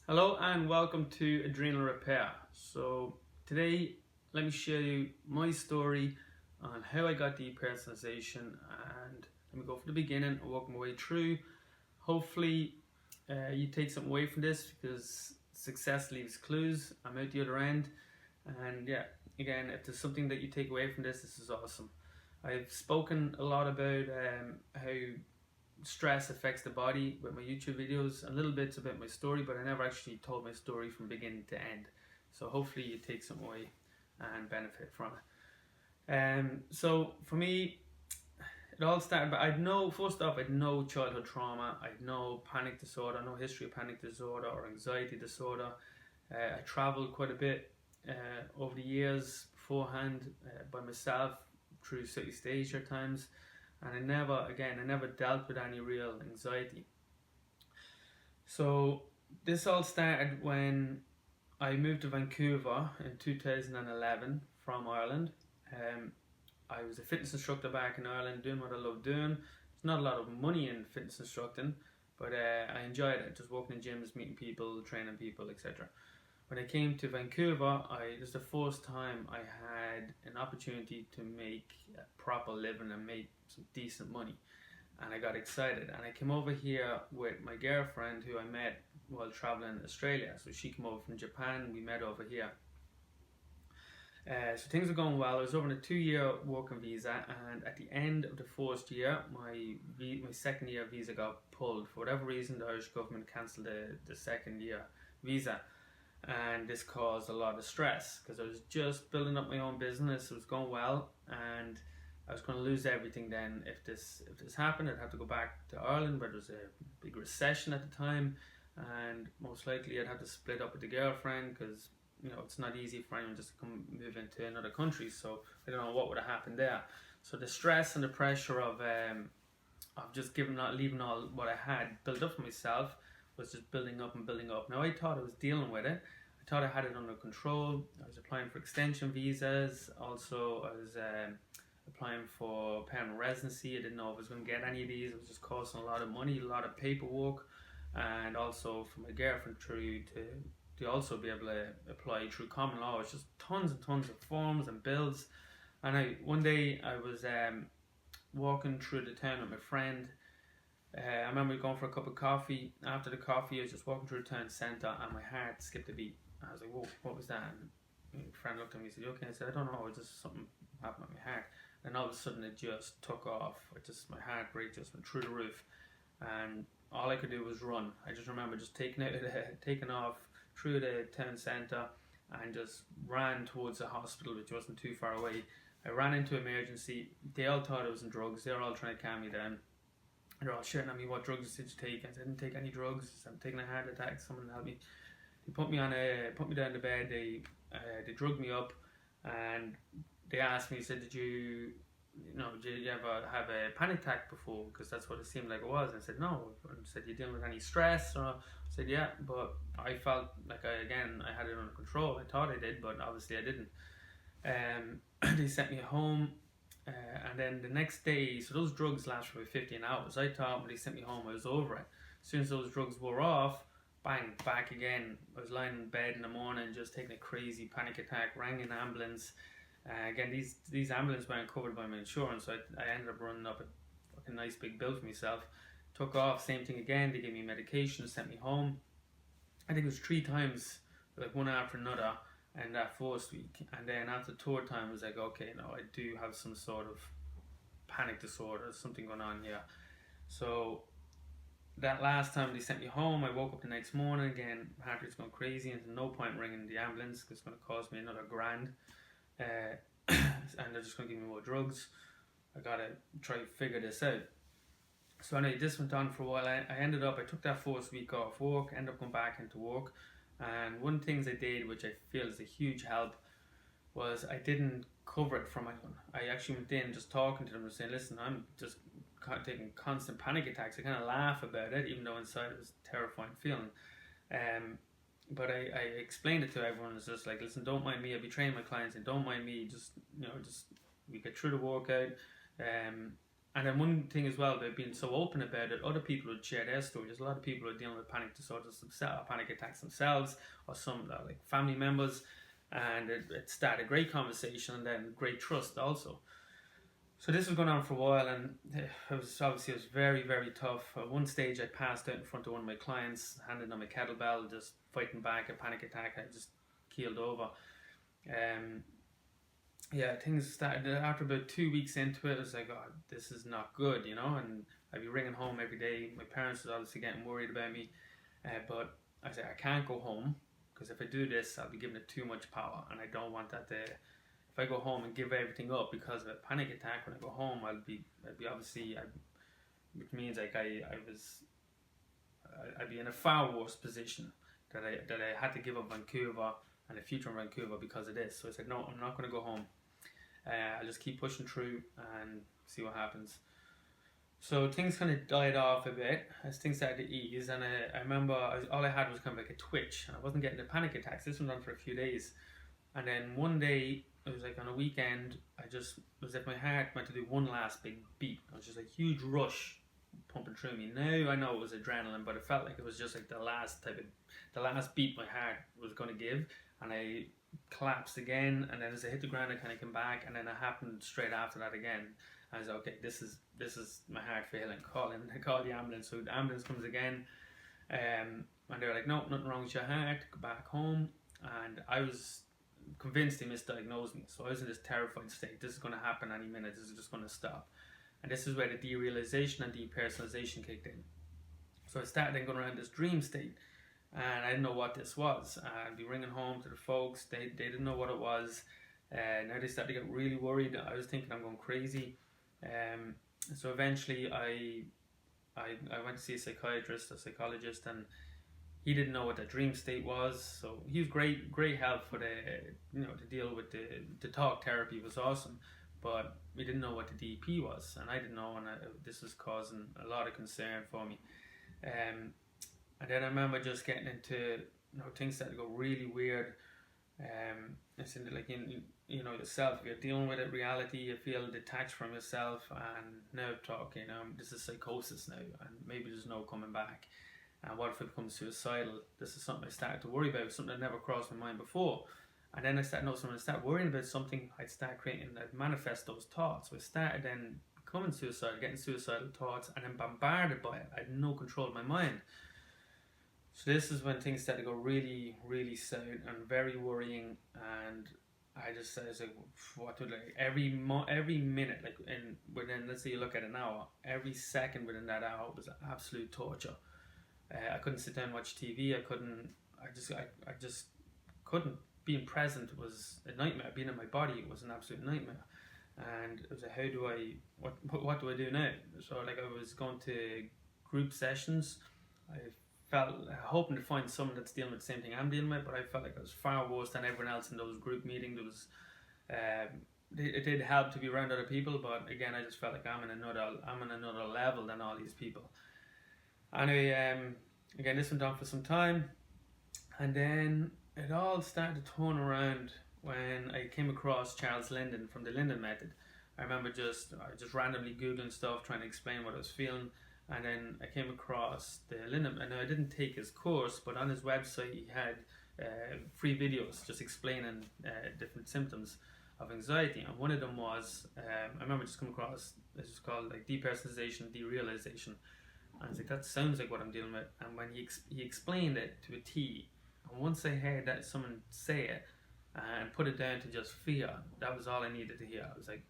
Hello and welcome to Adrenal Repair. So today let me share you my story on how I got depersonalization, and let me go from the beginning and work my way through. Hopefully you take something away from this, because success leaves clues. I'm out the other end, and yeah, again, if there's something that you take away from this is awesome. I've spoken a lot about how stress affects the body with my YouTube videos, a little bits about my story, but I never actually told my story from beginning to end. So hopefully you take some away and benefit from it. So for me, it all started, but first off, I'd no childhood trauma, I'd no panic disorder, no history of panic disorder or anxiety disorder. I travelled quite a bit over the years beforehand by myself through Southeast Asia times. And I never dealt with any real anxiety. So this all started when I moved to Vancouver in 2011 from Ireland. I was a fitness instructor back in Ireland, doing what I love doing. There's not a lot of money in fitness instructing, but I enjoyed it, just working in gyms, meeting people, training people, etc. When I came to Vancouver, it was the first time I had an opportunity to make a proper living and make some decent money, and I got excited. And I came over here with my girlfriend, who I met while traveling in Australia. So she came over from Japan, we met over here. So things were going well. I was over on a 2-year working visa, and at the end of the first year, my second year visa got pulled. For whatever reason, the Irish government cancelled the second year visa. And this caused a lot of stress, because I was just building up my own business. It was going well, and I was going to lose everything then. If this happened, I'd have to go back to Ireland, where there was a big recession at the time, and most likely I'd have to split up with the girlfriend, because it's not easy for anyone just to move into another country. So I don't know what would have happened there. So the stress and the pressure of just leaving all what I had built up for myself was just building up and building up. Now I thought I was dealing with it. I thought I had it under control. I was applying for extension visas. Also, I was applying for permanent residency. I didn't know if I was going to get any of these. It was just costing a lot of money, a lot of paperwork, and also for my girlfriend to also be able to apply through common law. It's just tons and tons of forms and bills. And one day I was walking through the town with my friend. I remember going for a cup of coffee. After the coffee, I was just walking through the town centre, and my heart skipped a beat. I was like, whoa, what was that? And my friend looked at me and said, you okay? I said, I don't know, just something happened with my heart. And all of a sudden it just took off. My heart rate just went through the roof, and all I could do was run. I just remember just taking off through the town centre and just ran towards the hospital, which wasn't too far away. I ran into emergency. They all thought I was on drugs. They were all trying to calm me down. They're all shouting at me, what drugs did you take? I said, I didn't take any drugs. I'm taking a heart attack. Someone help me. They put me down to bed. They drugged me up, and they asked me, said, did you ever have a panic attack before? Because that's what it seemed like it was. And I said, no. And I said, you dealing with any stress? Or I said, yeah, but I felt like I had it under control. I thought I did, but obviously I didn't. They sent me home. And then the next day, so those drugs last for 15 hours. I thought when they sent me home I was over it. As soon as those drugs wore off, bang, back again. I was lying in bed in the morning just taking a crazy panic attack, rang an ambulance. Again, these ambulances weren't covered by my insurance, so I ended up running up a fucking nice big bill for myself. Took off, same thing again. They gave me medication, sent me home. I think it was 3 times, like one after another, and that first week. And then after the third time I was like, okay, no, I do have some sort of panic disorder, something going on here. So that last time they sent me home, I woke up the next morning again, heart rate's going crazy, and there's no point ringing the ambulance because it's going to cost me another $1,000, and they're just going to give me more drugs. I gotta try to figure this out. So anyway, this went on for a while. I took that first week off work, ended up going back into work. And one of the things I did, which I feel is a huge help, was I didn't cover it from anyone. I actually went in just talking to them and saying, listen, I'm just taking constant panic attacks. I kind of laugh about it, even though inside it was a terrifying feeling. But I explained it to everyone. It's just like, listen, don't mind me. I'll be training my clients, and don't mind me. Just we get through the workout. And then one thing as well, by being so open about it, other people would share their stories. A lot of people are dealing with panic disorders themselves, panic attacks themselves, or some like family members, and it started a great conversation and then great trust also. So this was going on for a while, and it was very, very tough. At one stage, I passed out in front of one of my clients, handed on my kettlebell, just fighting back a panic attack. I just keeled over. Things started after about 2 weeks into it. I was like, oh, this is not good, and I'd be ringing home every day. My parents was obviously getting worried about me, but I said, I can't go home, because if I do this, I'll be giving it too much power, and I don't want that to. If I go home and give everything up because of a panic attack, when I go home, I'd be obviously, which means like I'd be in a far worse position that I had to give up Vancouver and the future in Vancouver because of this. So I said, no, I'm not going to go home. I'll just keep pushing through and see what happens. So things kind of died off a bit as things started to ease, and I remember all I had was kind of like a twitch, and I wasn't getting the panic attacks. This went on for a few days, and then one day, it was like on a weekend, I just was like my heart went to do one last big beat. It was just a huge rush pumping through me. Now I know it was adrenaline, but it felt like it was just like the last beat my heart was going to give, and I collapsed again. And then as I hit the ground, I kind of came back, and then it happened straight after that again. I was like, okay, this is my heart failing. I call the ambulance. So the ambulance comes again, and they were like, no, nothing wrong with your heart. Go back home. And I was convinced they misdiagnosed me. So I was in this terrified state. This is going to happen any minute. This is just going to stop. And this is where the derealization and depersonalization kicked in. So I started then going around this dream state, and I didn't know what this was. I'd be ringing home to the folks. They didn't know what it was. Now they started to get really worried. I was thinking I'm going crazy. So eventually I went to see a psychologist, and he didn't know what the dream state was. So he was great help for to deal with the talk therapy was awesome, but we didn't know what the DP was, and I didn't know, and this was causing a lot of concern for me. And then I remember just getting into things started to go really weird. It's in like yourself, you're dealing with it, reality, you feel detached from yourself, and now talking, this is psychosis now, and maybe there's no coming back. And what if it becomes suicidal? This is something I started to worry about, something that never crossed my mind before. And then I started noticing when I started worrying about something, I'd start creating, I'd manifest those thoughts. So I started then becoming suicidal, getting suicidal thoughts, and then bombarded by it. I had no control of my mind. So this is when things started to go really, really sad and very worrying. And I was like, what would every minute, like within, let's say you look at an hour, every second within that hour was absolute torture. I couldn't sit down and watch TV. I just couldn't. Being present was a nightmare. Being in my body was an absolute nightmare. And it was like, what do I do now? So like I was going to group sessions. I felt hoping to find someone that's dealing with the same thing I'm dealing with, but I felt like I was far worse than everyone else in those group meetings. There was, it did help to be around other people, but again, I just felt like I'm in another level than all these people. Anyway, again, this went on for some time, and then it all started to turn around when I came across Charles Linden from the Linden Method. I remember just randomly Googling stuff, trying to explain what I was feeling, and then I came across the Linden, and I didn't take his course, but on his website he had free videos just explaining different symptoms of anxiety, and one of them was, I remember just coming across, this is called like depersonalization, derealization. I was like, that sounds like what I'm dealing with. And when he explained it to a T, and once I heard that someone say it and put it down to just fear, that was all I needed to hear. I was like,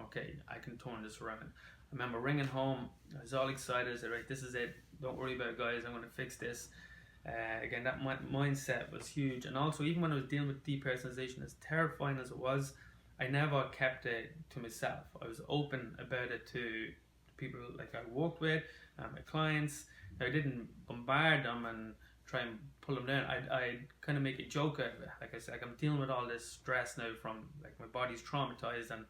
okay, I can turn this around. I remember ringing home. I was all excited. I said, right, this is it. Don't worry about it, guys. I'm going to fix this. Again, that mindset was huge. And also, even when I was dealing with depersonalization, as terrifying as it was, I never kept it to myself. I was open about it to people like I worked with, my clients. I didn't bombard them and try and pull them down. I kind of make a joke out of it. Like I said, I'm dealing with all this stress now from like my body's traumatized and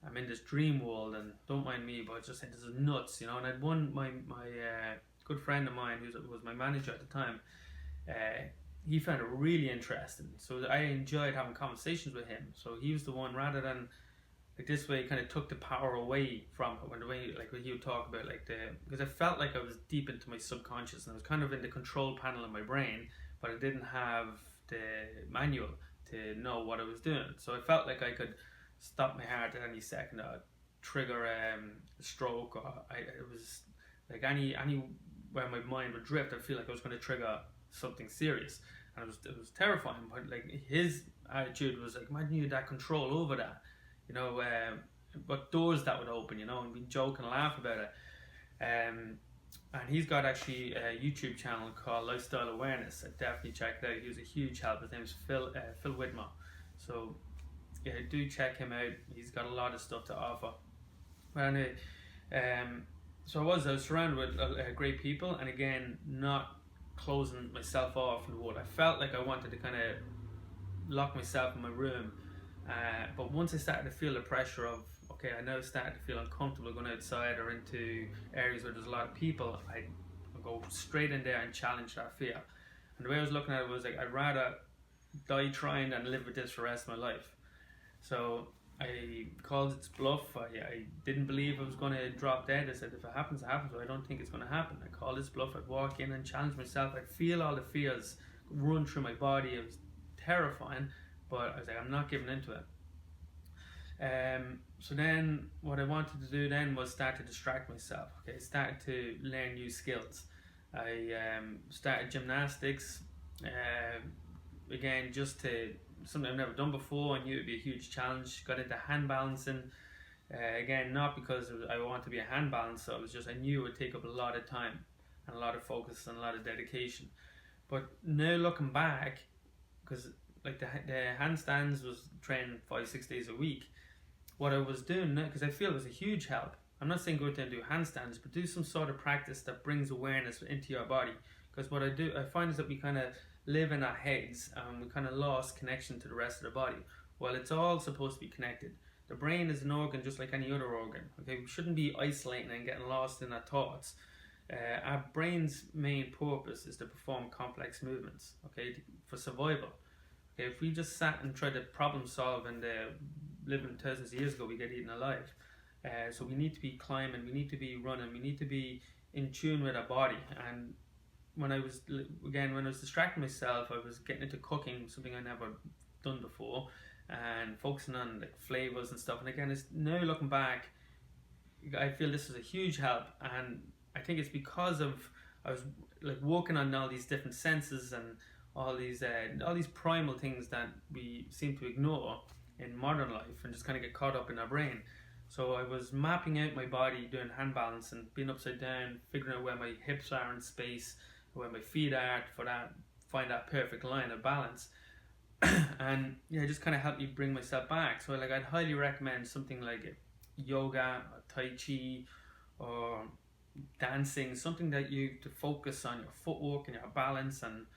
I'm in this dream world, and don't mind me, but I just said this is nuts, And I'd my good friend of mine who was my manager at the time. He found it really interesting, so I enjoyed having conversations with him. So he was the one, rather than like this way it kind of took the power away from it, when the way, like when you talk about like because I felt like I was deep into my subconscious and I was kind of in the control panel of my brain, but I didn't have the manual to know what I was doing. So I felt like I could stop my heart at any second, or trigger a stroke, or it was like any where my mind would drift. I feel like I was going to trigger something serious, and it was terrifying. But like his attitude was like, imagine you had that control over that, you know, what doors that would open, you know, and we joke and laugh about it. And he's got actually a YouTube channel called Lifestyle Awareness. I definitely check it out. He was a huge help. His name's Phil Whitmore. So yeah, do check him out. He's got a lot of stuff to offer. But anyway, so I was surrounded with great people, and again, not closing myself off from the world. I felt like I wanted to kind of lock myself in my room, but once I started to feel the pressure of, okay, I now started to feel uncomfortable going outside or into areas where there's a lot of people, I'd go straight in there and challenge that fear. And the way I was looking at it was like, I'd rather die trying than live with this for the rest of my life. So I called its bluff. I didn't believe I was going to drop dead. I said, if it happens, it happens, but I don't think it's going to happen. I called its bluff. I'd walk in and challenge myself. I'd feel all the fears run through my body. It was terrifying, but I was like, I'm not giving into it. So then what I wanted to do then was start to distract myself. Okay, I started to learn new skills. I started gymnastics, again, just to something I've never done before. I knew it would be a huge challenge. Got into hand balancing, again, not because I wanted to be a hand balancer. It was just I knew it would take up a lot of time and a lot of focus and a lot of dedication. But now looking back, because like the handstands was training 5-6 days a week, what I was doing now, because I feel it was a huge help. I'm not saying go out there and do handstands, but do some sort of practice that brings awareness into your body. Because what I find is that we kind of live in our heads and we kind of lost connection to the rest of the body. Well, it's all supposed to be connected. The brain is an organ just like any other organ. Okay, we shouldn't be isolating and getting lost in our thoughts. Our brain's main purpose is to perform complex movements, okay, for survival. Okay, if we just sat and tried to problem solve and living thousands of years ago, we get eaten alive. So we need to be climbing, we need to be running, we need to be in tune with our body. And when I was distracting myself, I was getting into cooking, something I never done before, and focusing on like flavors and stuff. And again, it's now looking back, I feel this was a huge help, and I think it's because of I was like working on all these different senses and all these primal things that we seem to ignore in modern life and just kind of get caught up in our brain. So I was mapping out my body, doing hand balance and being upside down, figuring out where my hips are in space, where my feet are, find that perfect line of balance. And yeah, it just kind of helped me bring myself back. So like I'd highly recommend something like yoga or Tai Chi or dancing, something that you to focus on your footwork and your balance and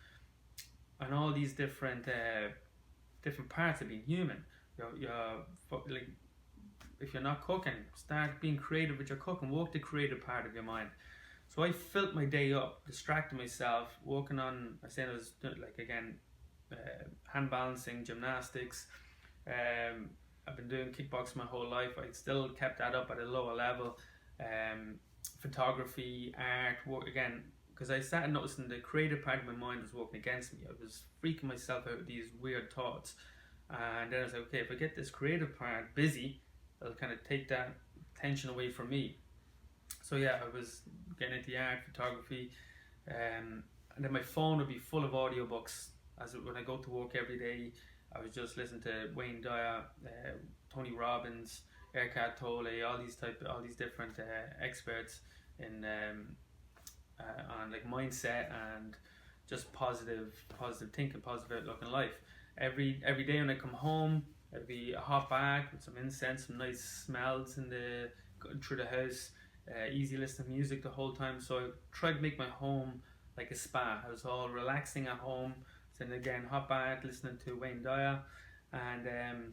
all these different parts of being human. Like if you're not cooking, start being creative with your cooking. Work the creative part of your mind. So I filled my day up, distracting myself, working on. I said I was like again, hand balancing, gymnastics. I've been doing kickboxing my whole life. I still kept that up at a lower level. Photography, art, work again. Because I started noticing the creative part of my mind was working against me. I was freaking myself out with these weird thoughts. And then I was like, okay, if I get this creative part busy, it'll kind of take that tension away from me. So yeah, I was getting into art, photography, and then my phone would be full of audiobooks. When I go to work every day, I was just listening to Wayne Dyer, Tony Robbins, Eckhart Tolle, all these different experts in on like mindset and just positive thinking, positive outlook in life. Every day when I come home, it'd be a hot bath with some incense, some nice smells through the house, easy listening to music the whole time. So I tried to make my home like a spa. I was all relaxing at home. So then again, hot bath, listening to Wayne Dyer, and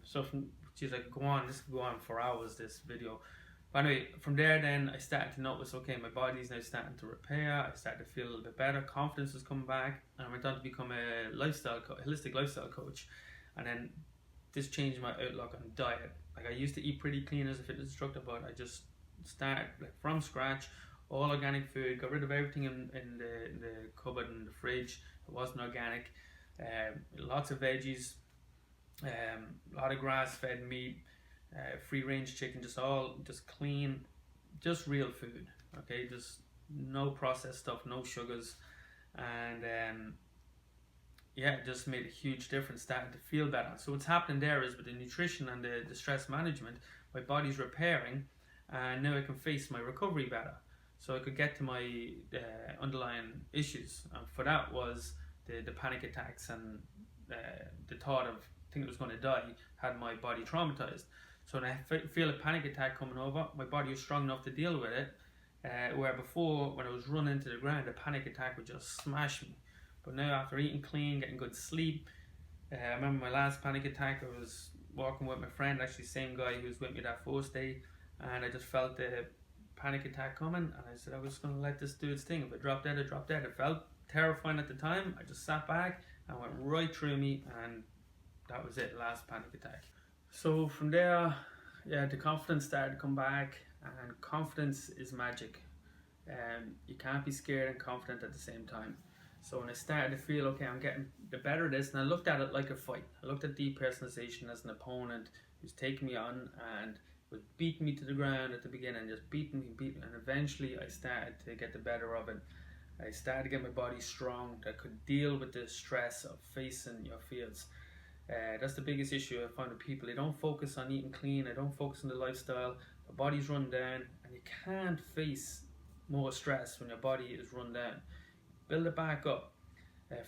she's like, this could go on for hours, this video. But anyway, from there then I started to notice, okay, my body's now starting to repair. I started to feel a little bit better. Confidence was coming back, and I went on to become a holistic lifestyle coach. And then this changed my outlook on diet. Like, I used to eat pretty clean as a fitness instructor, but I just started like from scratch, all organic food, got rid of everything in the cupboard and the fridge. It wasn't organic. Lots of veggies, a lot of grass-fed meat, free-range chicken, just clean, just real food. Okay, just no processed stuff, no sugars, and yeah, it just made a huge difference. Starting to feel better. So what's happening there is with the nutrition and the stress management, my body's repairing, and now I can face my recovery better. So I could get to my underlying issues, and for that was the panic attacks and the thought of thinking I was going to die had my body traumatized. So when I feel a panic attack coming over, my body was strong enough to deal with it. Where before, when I was running to the ground, a panic attack would just smash me. But now, after eating clean, getting good sleep, I remember my last panic attack, I was walking with my friend, actually same guy who was with me that first day, and I just felt the panic attack coming, and I said I was going to let this do its thing. If it dropped dead, it dropped dead. It felt terrifying at the time. I just sat back and went right through me, and that was it, last panic attack. So from there, yeah, the confidence started to come back, and confidence is magic. You can't be scared and confident at the same time. So when I started to feel, okay, I'm getting the better of this, and I looked at it like a fight. I looked at depersonalization as an opponent who's taking me on and was beating me to the ground at the beginning, just beating me, and eventually I started to get the better of it. I started to get my body strong that could deal with the stress of facing your fears. That's the biggest issue I find with people. They don't focus on eating clean, they don't focus on the lifestyle, the body's run down, and you can't face more stress when your body is run down. Build it back up.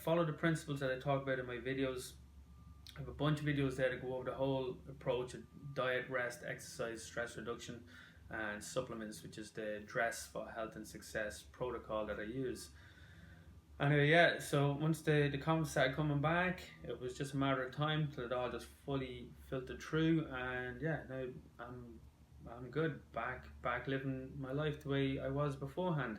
Follow the principles that I talk about in my videos. I have a bunch of videos there that go over the whole approach of diet, rest, exercise, stress reduction, and supplements, which is the dress for health and success protocol that I use. Anyway, yeah, so once the confidence started coming back, it was just a matter of time till it all just fully filtered through, and yeah, now I'm good, back living my life the way I was beforehand.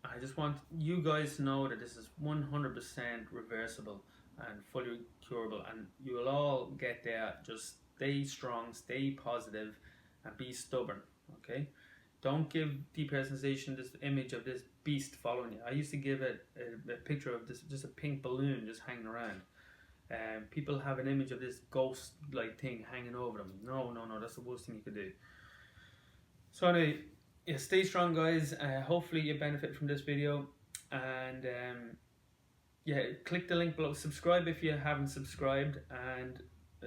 I just want you guys to know that this is 100% reversible and fully curable, and you will all get there. Just stay strong, stay positive, and be stubborn, okay? Don't give depersonalization this image of this beast following you. I used to give it a picture of this, just a pink balloon just hanging around. People have an image of this ghost-like thing hanging over them. No, that's the worst thing you could do. So anyway, yeah, stay strong, guys. Hopefully you benefit from this video, and yeah, click the link below, subscribe if you haven't subscribed, and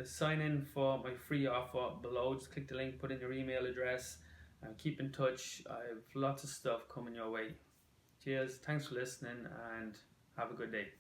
sign in for my free offer below. Just click the link, put in your email address, and keep in touch. I have lots of stuff coming your way. Cheers, thanks for listening, and have a good day.